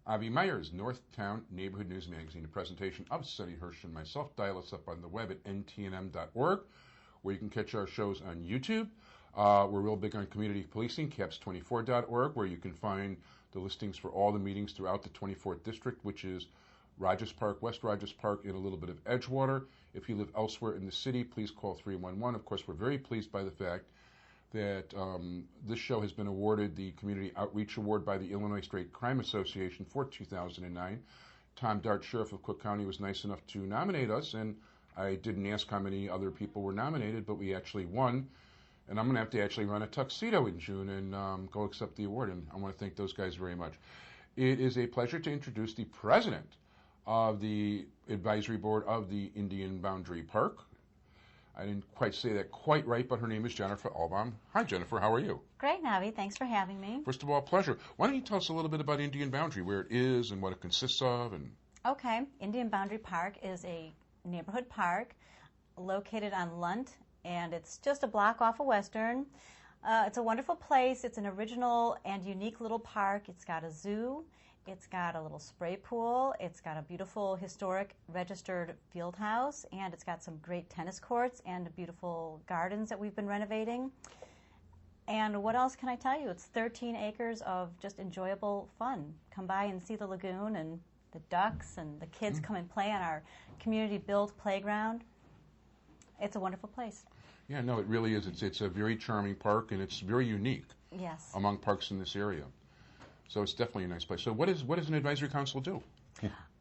Avi Meyers, Northtown Neighborhood News Magazine, a presentation of Sonny Hersh and myself. Dial us up on the web at ntnm.org, where you can catch our shows on YouTube. We're real big on community policing, caps24.org, where you can find the listings for all the meetings throughout the 24th District, which is Rogers Park, West Rogers Park, and a little bit of Edgewater. If you live elsewhere in the city, please call 311. Of course, we're very pleased by the fact that this show has been awarded the Community Outreach Award by the Illinois State Crime Association for 2009. Tom Dart, Sheriff of Cook County, was nice enough to nominate us, and I didn't ask how many other people were nominated, but we actually won. And I'm going to have to actually run a tuxedo in June and go accept the award, and I want to thank those guys very much. It is a pleasure to introduce the president of the advisory board of the Indian Boundary Park. I didn't quite say that quite right, but her name is Jennifer Albom. Hi, Jennifer. How are you? Great, Navi. Thanks for having me. First of all, pleasure. Why don't you tell us a little bit about Indian Boundary, where it is and what it consists of? And Okay. Indian Boundary Park is a neighborhood park located on Lunt, and it's just a block off of Western. It's a wonderful place. It's an original and unique little park. It's got a zoo. It's got a little spray pool. It's got a beautiful historic registered field house, and it's got some great tennis courts and beautiful gardens that we've been renovating. And what else can I tell you? It's 13 acres of just enjoyable fun. Come by and see the lagoon and the ducks, and the kids come and play on our community-built playground. It's a wonderful place. yeah, no, it really is. It's a very charming park, and it's very unique Yes. among parks in this area. So it's definitely a nice place. So what does an advisory council do?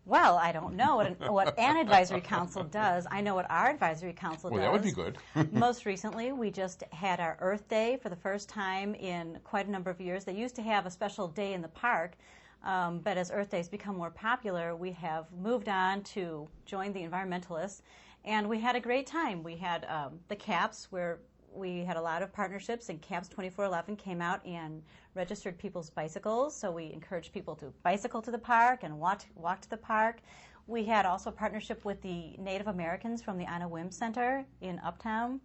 Well, I don't know what an advisory council does. I know what our advisory council Well, does. that would be good. Most recently, we just had our Earth Day for the first time in quite a number of years. They used to have a special day in the park, but as Earth Days become more popular, we have moved on to join the environmentalists, and we had a great time. We had the CAPS, where we had a lot of partnerships, and CAPS 2411 came out and registered people's bicycles, so we encouraged people to bicycle to the park and walk to the park. We had also a partnership with the Native Americans from the Anna Wim Center in Uptown,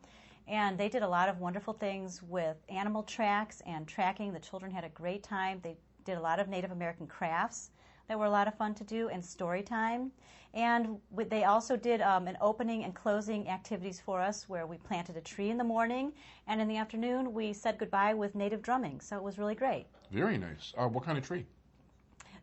and they did a lot of wonderful things with animal tracks and tracking. The children had a great time. They did a lot of Native American crafts that were a lot of fun to do, and story time. And they also did an opening and closing activities for us, where we planted a tree in the morning, and in the afternoon we said goodbye with native drumming. So it was really great. Very nice. What kind of tree?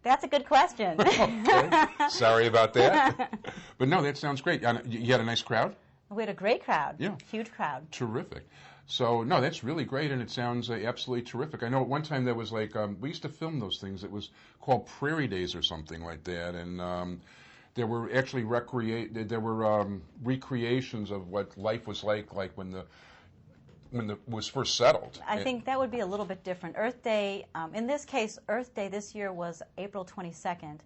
That's a good question. Okay. Sorry about that. But no, that sounds great. You had a nice crowd? We had a great crowd. Yeah. Huge crowd. Terrific. So, no, that's really great, and it sounds absolutely terrific. I know at one time there was we used to film those things. It was called Prairie Days or something like that, and there were actually recreations of what life was like when it was first settled. I think that would be a little bit different. Earth Day, in this case, Earth Day this year was April 22nd,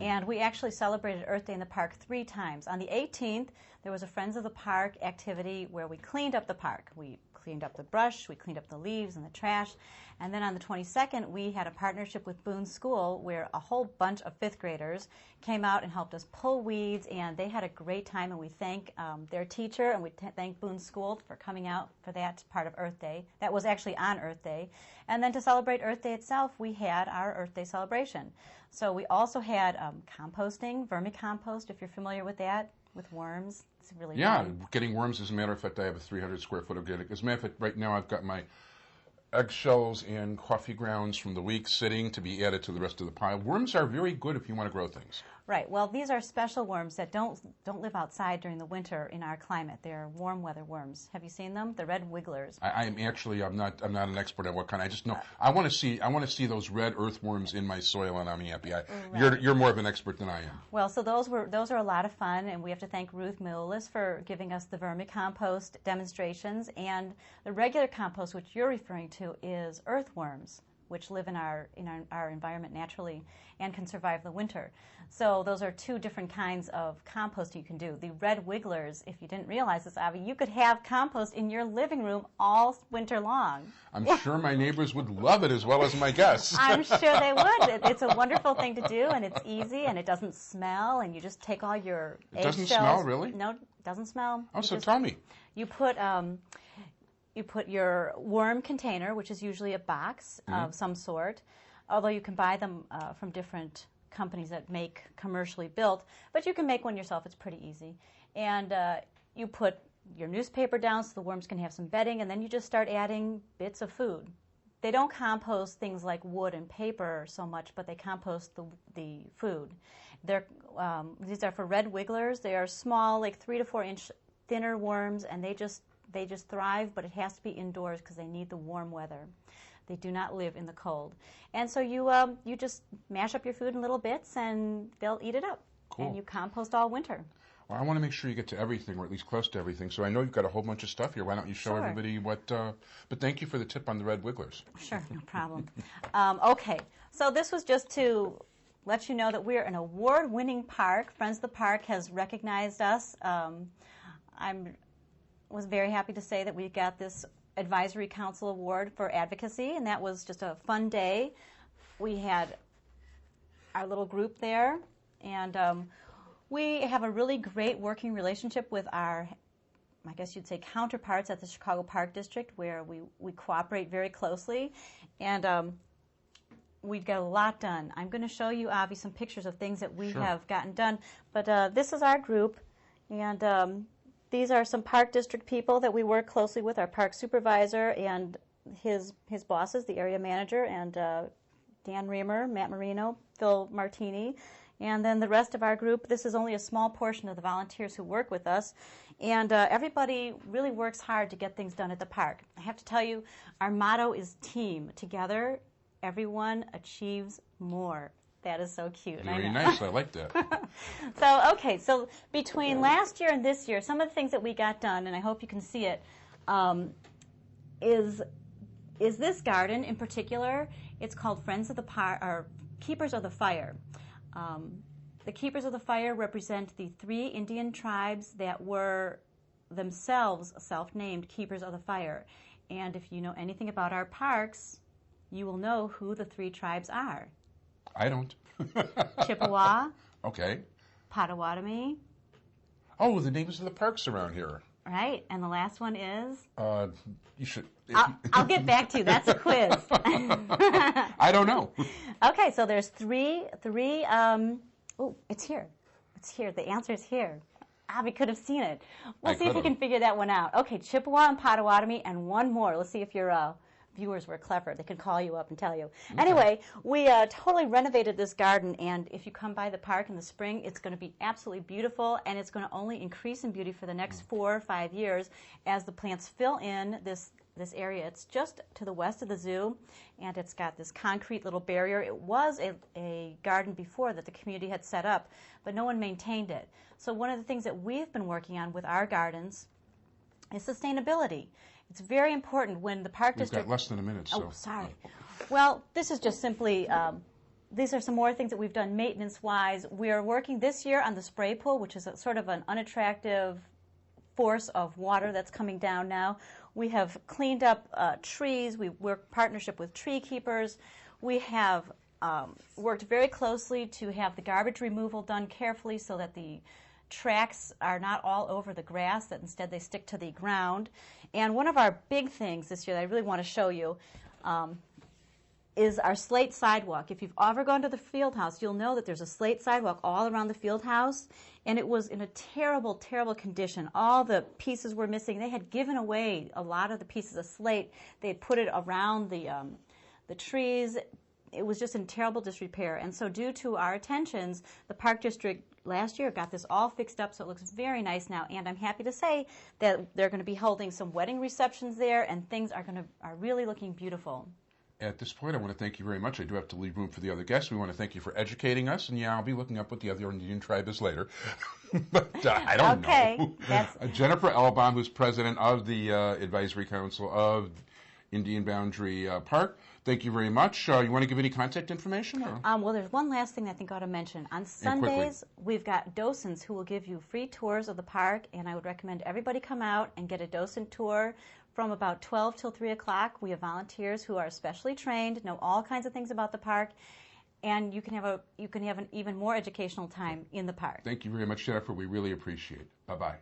and we actually celebrated Earth Day in the park 3 times. On the 18th, there was a Friends of the Park activity where we cleaned up the park. We cleaned up the brush, we cleaned up the leaves and the trash, and then on the 22nd, we had a partnership with Boone School, where a whole bunch of 5th graders came out and helped us pull weeds, and they had a great time, and we thank their teacher, and we thank Boone School for coming out for that part of Earth Day. That was actually on Earth Day. And then to celebrate Earth Day itself, we had our Earth Day celebration. So we also had composting, vermicompost, if you're familiar with that, with worms. It's really fun. Getting worms, as a matter of fact, I have a 300 square foot organic. As a matter of fact, right now I've got my eggshells and coffee grounds from the week sitting to be added to the rest of the pile. Worms are very good if you want to grow things. Right. Well, these are special worms that don't live outside during the winter in our climate. They're warm weather worms. Have you seen them? The red wigglers. I'm not an expert on what kind. I just know I want to see those red earthworms in my soil, and I'm happy. Right. You're more of an expert than I am. Well, so those are a lot of fun, and we have to thank Ruth Mullis for giving us the vermicompost demonstrations, and the regular compost, which you're referring to, is earthworms, which live in our environment naturally and can survive the winter. So those are 2 different kinds of compost you can do. The red wigglers, if you didn't realize this, Avi, you could have compost in your living room all winter long. I'm sure my neighbors would love it as well as my guests. I'm sure they would. It's a wonderful thing to do, and it's easy, and it doesn't smell, and you just take all your eggshells. It doesn't smell, really? No, it doesn't smell. Oh, so tell me. You put your worm container, which is usually a box of some sort, although you can buy them from different companies that make commercially built, but you can make one yourself. It's pretty easy. And you put your newspaper down so the worms can have some bedding, and then you just start adding bits of food. They don't compost things like wood and paper so much, but they compost the food. These are for red wigglers. They are small, like 3 to 4 inch thinner worms, and they just thrive, but it has to be indoors because they need the warm weather. They do not live in the cold. And so you just mash up your food in little bits, and they'll eat it up. Cool. And you compost all winter. Well, I want to make sure you get to everything, or at least close to everything. So I know you've got a whole bunch of stuff here. Why don't you show Sure. everybody what... but thank you for the tip on the red wigglers. Sure, no problem. Okay, so this was just to let you know that we're an award-winning park. Friends of the Park has recognized us. I was very happy to say that we got this Advisory Council Award for Advocacy, and that was just a fun day. We had our little group there, and we have a really great working relationship with our, I guess you'd say, counterparts at the Chicago Park District, where we cooperate very closely, and we've got a lot done. I'm going to show you, Avi, some pictures of things that we Sure. have gotten done, but this is our group, and these are some Park District people that we work closely with, our park supervisor and his bosses, the area manager, and Dan Reamer, Matt Marino, Phil Martini, and then the rest of our group. This is only a small portion of the volunteers who work with us, and everybody really works hard to get things done at the park. I have to tell you, our motto is team. Together, everyone achieves more. That is so cute. Very nice. I like that. So between last year and this year, some of the things that we got done, and I hope you can see it, is this garden in particular. It's called Friends of the Park, or Keepers of the Fire. The Keepers of the Fire represent the 3 Indian tribes that were themselves self-named Keepers of the Fire. And if you know anything about our parks, you will know who the 3 tribes are. I don't. Chippewa, Okay. Potawatomi, Oh, the names of the parks around here. right? And the last one is? You should... I'll get back to you. That's a quiz. I don't know. Okay, so there's three, it's here. It's here. The answer is here. Avi could have seen it. We'll see if you can figure that one out. Okay, Chippewa and Potawatomi, and one more. Let's see if your viewers were clever. They could call you up and tell you. Okay. Anyway, we totally renovated this garden, and if you come by the park in the spring, it's going to be absolutely beautiful, and it's going to only increase in beauty for the next 4 or 5 years as the plants fill in this area. It's just to the west of the zoo, and it's got this concrete little barrier. It was a garden before that the community had set up, but no one maintained it. So one of the things that we've been working on with our gardens is sustainability. It's very important when the Park District... We've got less than a minute, so... Oh, sorry. Well, this is just simply... these are some more things that we've done maintenance-wise. We are working this year on the spray pool, which is sort of an unattractive force of water that's coming down now. We have cleaned up trees. We work in partnership with tree keepers. We have worked very closely to have the garbage removal done carefully so that the tracks are not all over the grass, that instead they stick to the ground. And one of our big things this year that I really want to show you is our Slate Sidewalk. If you've ever gone to the field house, you'll know that there's a Slate Sidewalk all around the field house, and it was in a terrible, terrible condition. All the pieces were missing. They had given away a lot of the pieces of slate. They had put it around the trees. It was just in terrible disrepair. And so due to our attentions, the Park District last year got this all fixed up, so it looks very nice now. And I'm happy to say that they're going to be holding some wedding receptions there, and things are really looking beautiful. At this point, I want to thank you very much. I do have to leave room for the other guests. We want to thank you for educating us, and I'll be looking up what the other Indian tribe is later. But I don't know. Jennifer Albom, who's president of the Advisory Council of Indian Boundary Park. Thank you very much. You want to give any contact information? Well, there's one last thing I think I ought to mention. On Sundays, we've got docents who will give you free tours of the park, and I would recommend everybody come out and get a docent tour from about 12 till 3 o'clock. We have volunteers who are specially trained, know all kinds of things about the park, and you can have an even more educational time in the park. Thank you very much, Jennifer. We really appreciate it. Bye-bye.